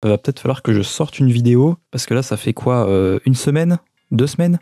Va peut-être falloir que je sorte une vidéo, parce que là ça fait quoi, une semaine? 2 semaines?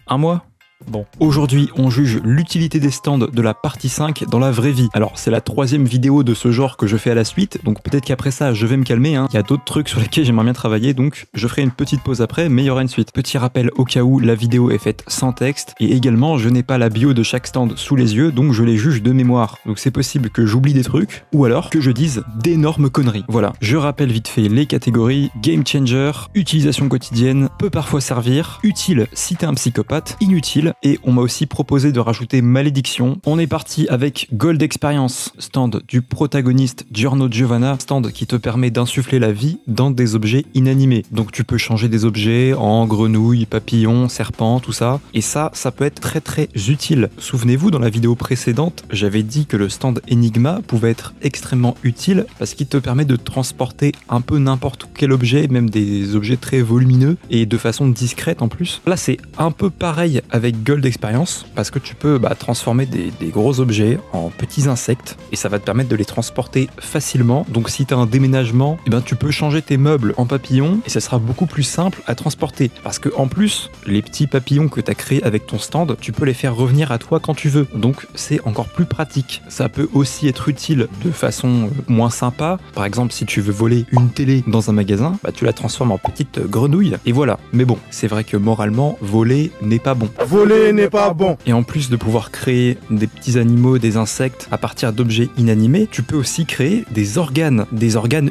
Un mois? Bon, aujourd'hui on juge l'utilité des stands de la partie 5 dans la vraie vie. Alors c'est la 3e vidéo de ce genre que je fais à la suite, donc peut-être qu'après ça je vais me calmer, hein. Il y a d'autres trucs sur lesquels j'aimerais bien travailler, donc je ferai une petite pause après, mais il y aura une suite. Petit rappel au cas où la vidéo est faite sans texte, et également je n'ai pas la bio de chaque stand sous les yeux, donc je les juge de mémoire. Donc c'est possible que j'oublie des trucs, ou alors que je dise d'énormes conneries. Voilà, je rappelle vite fait les catégories: Game Changer, utilisation quotidienne, peut parfois servir, utile si t'es un psychopathe, inutile, et on m'a aussi proposé de rajouter malédiction. On est parti avec Gold Experience, stand du protagoniste Giorno Giovanna, stand qui te permet d'insuffler la vie dans des objets inanimés. Donc tu peux changer des objets en grenouilles, papillons, serpents, tout ça, et ça peut être très très utile. Souvenez-vous, dans la vidéo précédente, j'avais dit que le stand Enigma pouvait être extrêmement utile parce qu'il te permet de transporter un peu n'importe quel objet, même des objets très volumineux et de façon discrète en plus. Là c'est un peu pareil avec Gold Experience parce que tu peux transformer des gros objets en petits insectes et ça va te permettre de les transporter facilement. Donc si tu as un déménagement, tu peux changer tes meubles en papillons et ça sera beaucoup plus simple à transporter parce que en plus les petits papillons que tu as créés avec ton stand, tu peux les faire revenir à toi quand tu veux. Donc c'est encore plus pratique. Ça peut aussi être utile de façon moins sympa. Par exemple, si tu veux voler une télé dans un magasin, tu la transformes en petite grenouille et voilà. Mais bon, c'est vrai que moralement, voler n'est pas bon. Voler n'est pas bon. Et en plus de pouvoir créer des petits animaux, des insectes à partir d'objets inanimés, tu peux aussi créer des organes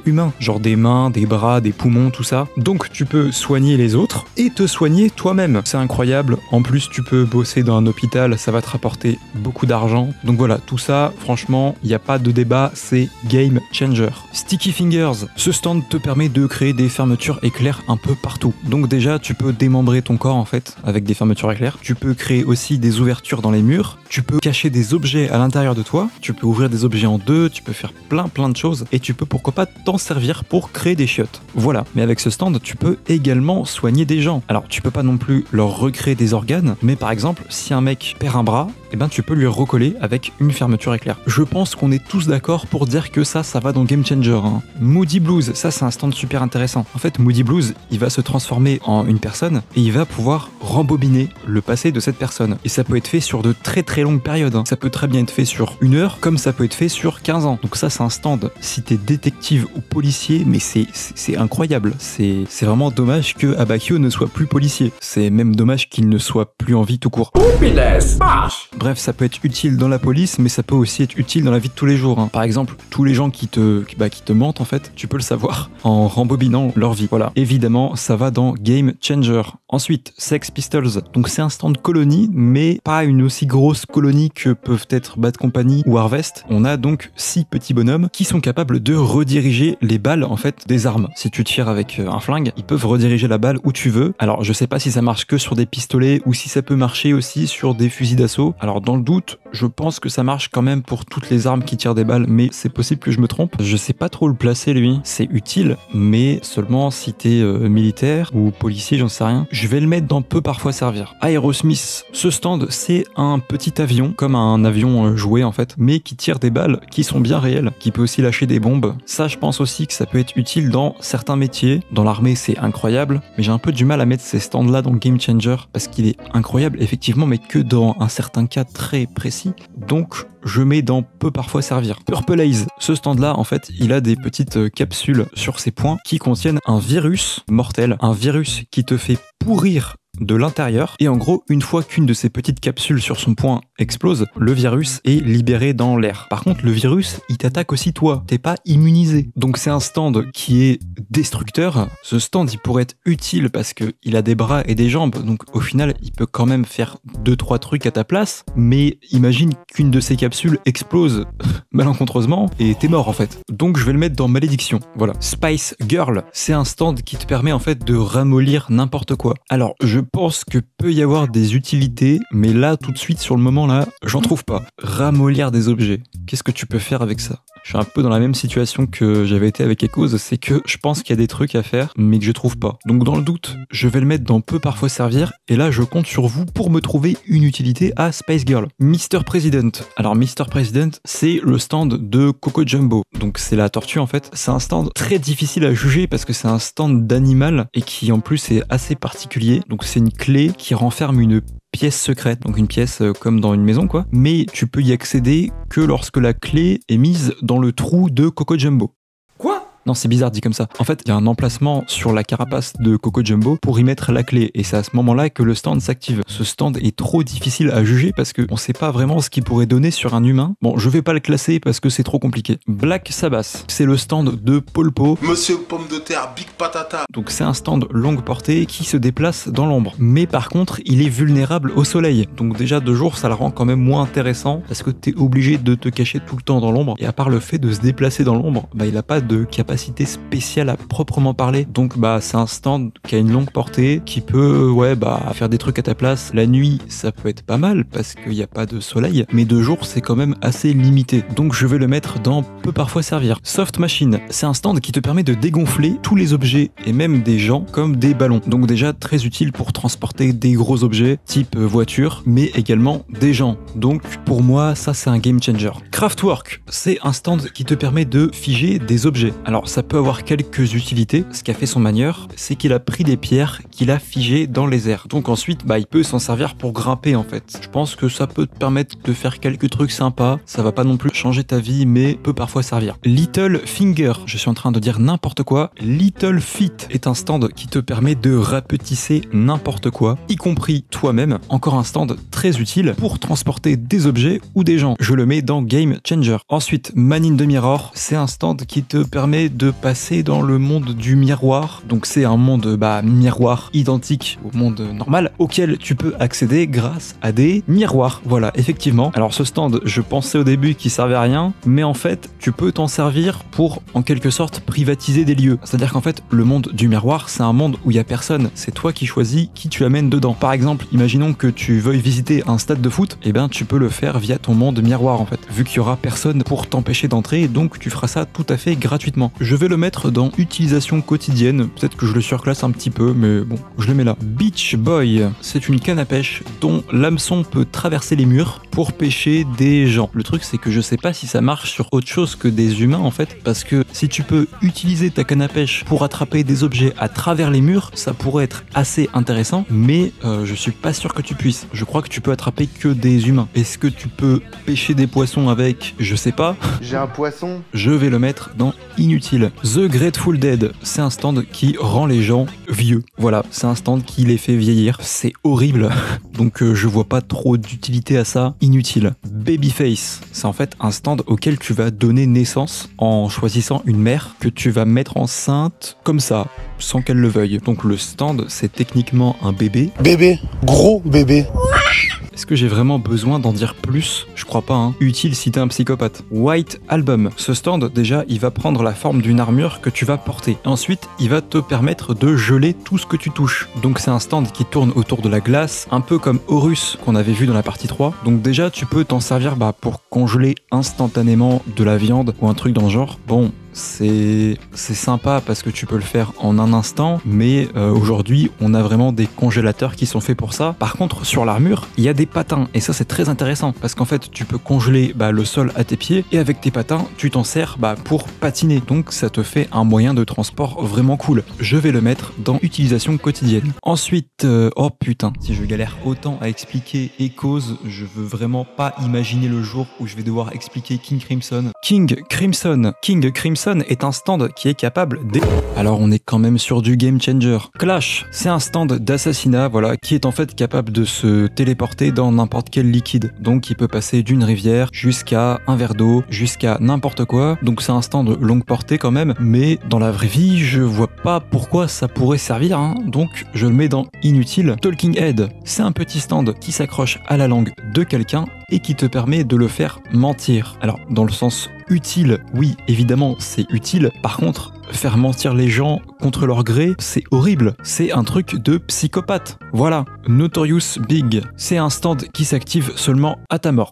humains, genre des mains, des bras, des poumons, tout ça. Donc tu peux soigner les autres et te soigner toi-même. C'est incroyable. En plus, tu peux bosser dans un hôpital, ça va te rapporter beaucoup d'argent. Donc voilà, tout ça, franchement, il n'y a pas de débat, c'est game changer. Sticky Fingers, ce stand te permet de créer des fermetures éclairs un peu partout. Donc déjà, tu peux démembrer ton corps en fait avec des fermetures éclairs. Tu peux créer aussi des ouvertures dans les murs, tu peux cacher des objets à l'intérieur de toi, tu peux ouvrir des objets en deux, tu peux faire plein de choses et tu peux pourquoi pas t'en servir pour créer des chiottes. Voilà, mais avec ce stand, tu peux également soigner des gens. Alors tu peux pas non plus leur recréer des organes, mais par exemple, si un mec perd un bras, tu peux lui recoller avec une fermeture éclair. Je pense qu'on est tous d'accord pour dire que ça va dans Game Changer. Hein. Moody Blues, ça c'est un stand super intéressant. En fait, Moody Blues, il va se transformer en une personne et il va pouvoir rembobiner le passé de cette personne. Et ça peut être fait sur de très longues périodes. Hein. Ça peut très bien être fait sur 1 heure, comme ça peut être fait sur 15 ans. Donc ça, c'est un stand. Si t'es détective ou policier, mais c'est incroyable. C'est vraiment dommage que Abakio ne soit plus policier. C'est même dommage qu'il ne soit plus en vie tout court. Bref, ça peut être utile dans la police, mais ça peut aussi être utile dans la vie de tous les jours. Hein. Par exemple, tous les gens qui te mentent, en fait, tu peux le savoir en rembobinant leur vie. Voilà. Évidemment, ça va dans Game Changer. Ensuite, Sex Pistols. Donc c'est un stand colonie, mais pas une aussi grosse colonie que peuvent être Bad Company ou Harvest. On a donc 6 petits bonhommes qui sont capables de rediriger les balles, en fait, des armes. Si tu tires avec un flingue, ils peuvent rediriger la balle où tu veux. Alors, je sais pas si ça marche que sur des pistolets ou si ça peut marcher aussi sur des fusils d'assaut. Alors, dans le doute, je pense que ça marche quand même pour toutes les armes qui tirent des balles, mais c'est possible que je me trompe. Je sais pas trop le placer, lui. C'est utile, mais seulement si t'es militaire ou policier, j'en sais rien. Je vais le mettre dans peut parfois servir. Aerosmith, ce stand, c'est un petit avion, comme un avion jouet en fait, mais qui tire des balles qui sont bien réelles, qui peut aussi lâcher des bombes. Ça, je pense aussi que ça peut être utile dans certains métiers. Dans l'armée, c'est incroyable, mais j'ai un peu du mal à mettre ces stands-là dans Game Changer, parce qu'il est incroyable, effectivement, mais que dans un certain cas très précis. Donc, je mets dans peut parfois servir. Purple Haze, ce stand-là, en fait, il a des petites capsules sur ses poings qui contiennent un virus mortel, un virus qui te fait pourrir de l'intérieur et en gros une fois qu'une de ces petites capsules sur son poing explose, le virus est libéré dans l'air. Par contre le virus il t'attaque aussi toi, t'es pas immunisé. Donc c'est un stand qui est destructeur. Ce stand il pourrait être utile parce que il a des bras et des jambes, donc au final il peut quand même faire 2-3 trucs à ta place, mais imagine qu'une de ces capsules explose malencontreusement et t'es mort en fait. Donc je vais le mettre dans malédiction. Voilà. Spice Girl, c'est un stand qui te permet en fait de ramollir n'importe quoi. Alors je pense que peut y avoir des utilités, mais là tout de suite sur le moment là, j'en trouve pas. Ramollir des objets, qu'est-ce que tu peux faire avec ça ? Je suis un peu dans la même situation que j'avais été avec Echoes, c'est que je pense qu'il y a des trucs à faire, mais que je trouve pas. Donc dans le doute, je vais le mettre dans peut parfois servir, et là je compte sur vous pour me trouver une utilité à Spice Girl. Mr. President. Alors Mr. President, c'est le stand de Coco Jumbo. Donc c'est la tortue en fait. C'est un stand très difficile à juger parce que c'est un stand d'animal et qui en plus est assez particulier. Donc c'est une clé qui renferme une pièce secrète, donc une pièce comme dans une maison quoi, mais tu peux y accéder que lorsque la clé est mise dans le trou de Coco Jumbo. Quoi ? Non, c'est bizarre dit comme ça. En fait, il y a un emplacement sur la carapace de Coco Jumbo pour y mettre la clé, et c'est à ce moment-là que le stand s'active. Ce stand est trop difficile à juger parce qu'on sait pas vraiment ce qu'il pourrait donner sur un humain. Bon, je vais pas le classer parce que c'est trop compliqué. Black Sabbath, c'est le stand de Polpo. Monsieur Pomme de Terre, Big Patata. Donc c'est un stand longue portée qui se déplace dans l'ombre. Mais par contre, il est vulnérable au soleil. Donc déjà de jour, ça le rend quand même moins intéressant parce que t'es obligé de te cacher tout le temps dans l'ombre. Et à part le fait de se déplacer dans l'ombre, bah il a pas de capacité spéciale à proprement parler. Donc bah c'est un stand qui a une longue portée, qui peut faire des trucs à ta place. La nuit, ça peut être pas mal parce qu'il n'y a pas de soleil, mais de jour, c'est quand même assez limité. Donc je vais le mettre dans peut parfois servir. Soft Machine, c'est un stand qui te permet de dégonfler tous les objets et même des gens comme des ballons. Donc déjà très utile pour transporter des gros objets type voiture, mais également des gens. Donc pour moi, ça c'est un game changer. Craftwork, c'est un stand qui te permet de figer des objets. Alors ça peut avoir quelques utilités. Ce qu'a fait son manieur, c'est qu'il a pris des pierres qu'il a figées dans les airs. Donc ensuite, il peut s'en servir pour grimper en fait. Je pense que ça peut te permettre de faire quelques trucs sympas. Ça va pas non plus changer ta vie, mais peut parfois servir. Little Finger, je suis en train de dire n'importe quoi. Little Feet est un stand qui te permet de rapetisser n'importe quoi, y compris toi-même. Encore un stand très utile pour transporter des objets ou des gens. Je le mets dans Game Changer. Ensuite, Man in the Mirror, c'est un stand qui te permet de passer dans le monde du miroir. Donc c'est un monde miroir identique au monde normal auquel tu peux accéder grâce à des miroirs. Voilà, effectivement. Alors ce stand, je pensais au début qu'il servait à rien, mais en fait, tu peux t'en servir pour en quelque sorte privatiser des lieux. C'est-à-dire qu'en fait, le monde du miroir, c'est un monde où il y a personne. C'est toi qui choisis qui tu amènes dedans. Par exemple, imaginons que tu veuilles visiter un stade de foot, et ben tu peux le faire via ton monde miroir en fait, vu qu'il y aura personne pour t'empêcher d'entrer, donc tu feras ça tout à fait gratuitement. Je vais le mettre dans utilisation quotidienne, peut-être que je le surclasse un petit peu, mais bon, je le mets là. Beach Boy, c'est une canne à pêche dont l'hameçon peut traverser les murs pour pêcher des gens. Le truc c'est que je sais pas si ça marche sur autre chose que des humains en fait, parce que si tu peux utiliser ta canne à pêche pour attraper des objets à travers les murs, ça pourrait être assez intéressant, mais je suis pas sûr que tu puisses. Je crois que tu peux attraper que des humains. Est-ce que tu peux pêcher des poissons avec? Je sais pas. J'ai un poisson. Je vais le mettre dans inutile. The Grateful Dead, c'est un stand qui rend les gens vieux. Voilà, c'est un stand qui les fait vieillir. C'est horrible. Donc je vois pas trop d'utilité à ça. Inutile. Babyface, c'est en fait un stand auquel tu vas donner naissance en choisissant une mère que tu vas mettre enceinte comme ça, sans qu'elle le veuille. Donc le stand, c'est techniquement un bébé. Bébé. Gros bébé. Est-ce que j'ai vraiment besoin d'en dire plus? Je crois pas, hein. Utile si t'es un psychopathe. White Album. Ce stand, déjà, il va prendre la forme d'une armure que tu vas porter. Ensuite, il va te permettre de geler tout ce que tu touches. Donc c'est un stand qui tourne autour de la glace, un peu comme Horus qu'on avait vu dans la partie 3. Donc déjà, tu peux t'en servir pour congeler instantanément de la viande ou un truc dans le genre. Bon, c'est sympa parce que tu peux le faire en un instant, mais aujourd'hui on a vraiment des congélateurs qui sont faits pour ça. Par contre sur l'armure il y a des patins et ça c'est très intéressant parce qu'en fait tu peux congeler le sol à tes pieds et avec tes patins tu t'en sers pour patiner, donc ça te fait un moyen de transport vraiment cool. Je vais le mettre dans utilisation quotidienne. Ensuite oh putain, si je galère autant à expliquer Echoes, je veux vraiment pas imaginer le jour où je vais devoir expliquer King Crimson. King Crimson est un stand qui est capable Alors on est quand même sur du game changer. Clash, c'est un stand d'assassinat, voilà, qui est en fait capable de se téléporter dans n'importe quel liquide. Donc il peut passer d'une rivière jusqu'à un verre d'eau, jusqu'à n'importe quoi. Donc c'est un stand longue portée quand même, mais dans la vraie vie, je vois pas pourquoi ça pourrait servir, hein. Donc je le mets dans inutile. Talking Head, c'est un petit stand qui s'accroche à la langue de quelqu'un et qui te permet de le faire mentir. Alors dans le sens utile, oui, évidemment, c'est utile. Par contre, faire mentir les gens contre leur gré, c'est horrible. C'est un truc de psychopathe. Voilà. Notorious Big, c'est un stand qui s'active seulement à ta mort.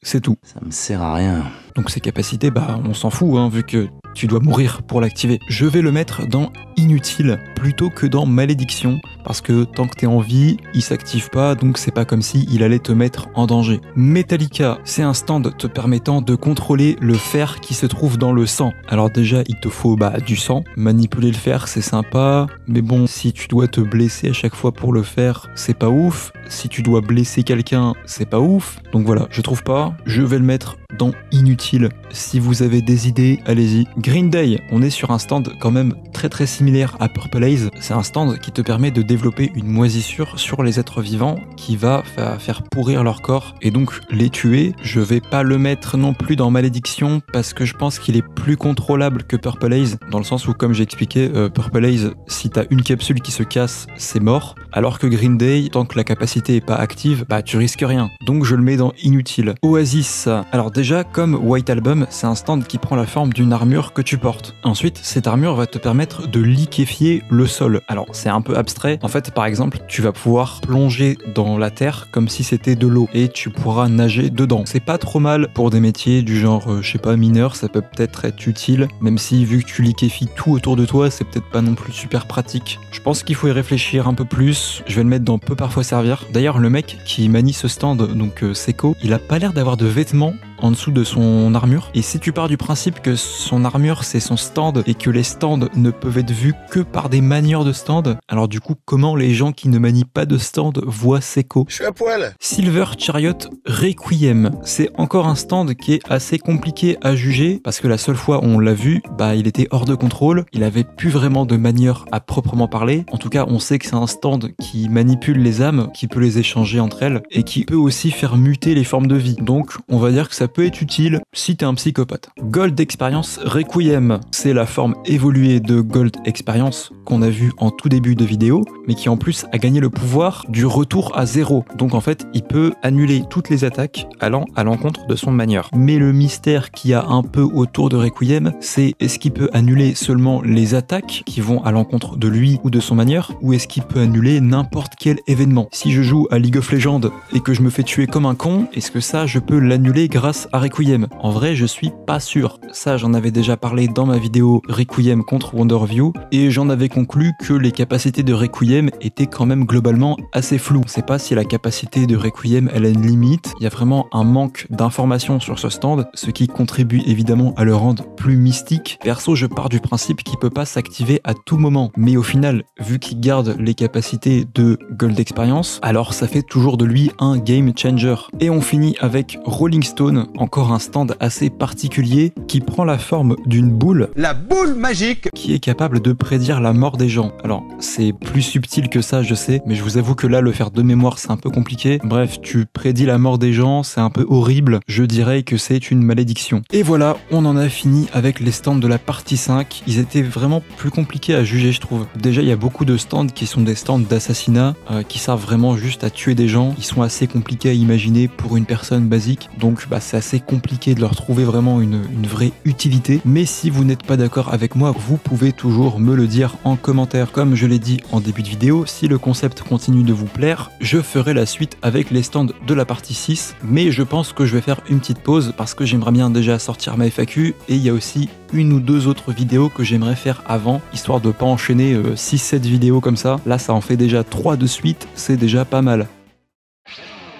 c'est tout. Ça me sert à rien. Donc ces capacités, bah on s'en fout, hein, vu que tu dois mourir pour l'activer. Je vais le mettre dans inutile plutôt que dans malédiction, parce que tant que t'es en vie, il s'active pas, donc c'est pas comme si il allait te mettre en danger. Metallica, c'est un stand te permettant de contrôler le fer qui se trouve dans le sang. Alors déjà, il te faut du sang. Manipuler le fer, c'est sympa, mais bon, si tu dois te blesser à chaque fois pour le faire, c'est pas ouf. Si tu dois blesser quelqu'un, c'est pas ouf. Donc voilà, je trouve pas. Je vais le mettre dans inutile. Si vous avez des idées, allez-y. Green Day, on est sur un stand quand même très similaire à Purple Haze. C'est un stand qui te permet de développer une moisissure sur les êtres vivants qui va faire pourrir leur corps et donc les tuer. Je vais pas le mettre non plus dans malédiction parce que je pense qu'il est plus contrôlable que Purple Haze, dans le sens où, comme j'ai expliqué, Purple Haze, si t'as une capsule qui se casse, c'est mort. Alors que Green Day, tant que la capacité est pas active, tu risques rien. Donc je le mets dans inutile. Oasis, alors déjà, comme White Album, c'est un stand qui prend la forme d'une armure que tu portes. Ensuite, cette armure va te permettre de liquéfier le sol. Alors c'est un peu abstrait. En fait, par exemple, tu vas pouvoir plonger dans la terre comme si c'était de l'eau et tu pourras nager dedans. C'est pas trop mal pour des métiers du genre, je sais pas, mineur, ça peut peut-être être utile, même si vu que tu liquéfies tout autour de toi, c'est peut-être pas non plus super pratique. Je pense qu'il faut y réfléchir un peu plus. Je vais le mettre dans peut parfois servir. D'ailleurs, le mec qui manie ce stand, donc Seco, il a pas l'air d'avoir de vêtements en dessous de son armure. Et si tu pars du principe que son armure c'est son stand et que les stands ne peuvent être vus que par des manieurs de stand, alors du coup comment les gens qui ne manient pas de stand voient Seco? Je suis à poil. Silver Chariot Requiem, c'est encore un stand qui est assez compliqué à juger parce que la seule fois où on l'a vu, il était hors de contrôle, il avait plus vraiment de manieur à proprement parler. En tout cas, on sait que c'est un stand qui manipule les âmes, qui peut les échanger entre elles et qui peut aussi faire muter les formes de vie. Donc on va dire que ça peut être utile si t'es un psychopathe. Gold Experience Requiem, c'est la forme évoluée de Gold Experience qu'on a vu en tout début de vidéo, mais qui en plus a gagné le pouvoir du retour à zéro. Donc en fait, il peut annuler toutes les attaques allant à l'encontre de son manieur. Mais le mystère qu'il y a un peu autour de Requiem, c'est est-ce qu'il peut annuler seulement les attaques qui vont à l'encontre de lui ou de son manieur, ou est-ce qu'il peut annuler n'importe quel événement? Si je joue à League of Legends et que je me fais tuer comme un con, est-ce que ça je peux l'annuler grâce à Requiem? En vrai, je suis pas sûr. Ça, j'en avais déjà parlé dans ma vidéo Requiem contre Wonderview et j'en avais conclu que les capacités de Requiem étaient quand même globalement assez floues. On sait pas si la capacité de Requiem elle a une limite. Il y a vraiment un manque d'informations sur ce stand, ce qui contribue évidemment à le rendre plus mystique. Perso, je pars du principe qu'il peut pas s'activer à tout moment, mais au final, vu qu'il garde les capacités de Gold Experience, alors ça fait toujours de lui un game changer. Et on finit avec Rolling Stone, encore un stand assez particulier qui prend la forme d'une boule. La boule magique qui est capable de prédire la mort des gens. Alors, c'est plus subtil que ça, je sais, mais je vous avoue que là, le faire de mémoire, c'est un peu compliqué. Bref, tu prédis la mort des gens, c'est un peu horrible. Je dirais que c'est une malédiction. Et voilà, on en a fini avec les stands de la partie 5. Ils étaient vraiment plus compliqués à juger, je trouve. Déjà, il y a beaucoup de stands qui sont des stands d'assassinat, qui servent vraiment juste à tuer des gens. Ils sont assez compliqués à imaginer pour une personne basique. Donc, c'est assez compliqué de leur trouver vraiment une vraie utilité. Mais si vous n'êtes pas d'accord avec moi, vous pouvez toujours me le dire en commentaire. Comme je l'ai dit en début de vidéo, si le concept continue de vous plaire, je ferai la suite avec les stands de la partie 6. Mais je pense que je vais faire une petite pause parce que j'aimerais bien déjà sortir ma FAQ et il y a aussi une ou deux autres vidéos que j'aimerais faire avant, histoire de pas enchaîner 6-7 vidéos comme ça. Là, ça en fait déjà 3 de suite, c'est déjà pas mal.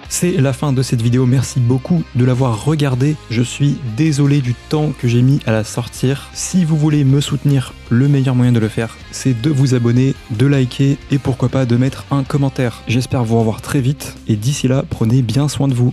C'est la fin de cette vidéo, merci beaucoup de l'avoir regardée. Je suis désolé du temps que j'ai mis à la sortir. Si vous voulez me soutenir, le meilleur moyen de le faire, c'est de vous abonner, de liker et pourquoi pas de mettre un commentaire. J'espère vous revoir très vite et d'ici là, prenez bien soin de vous.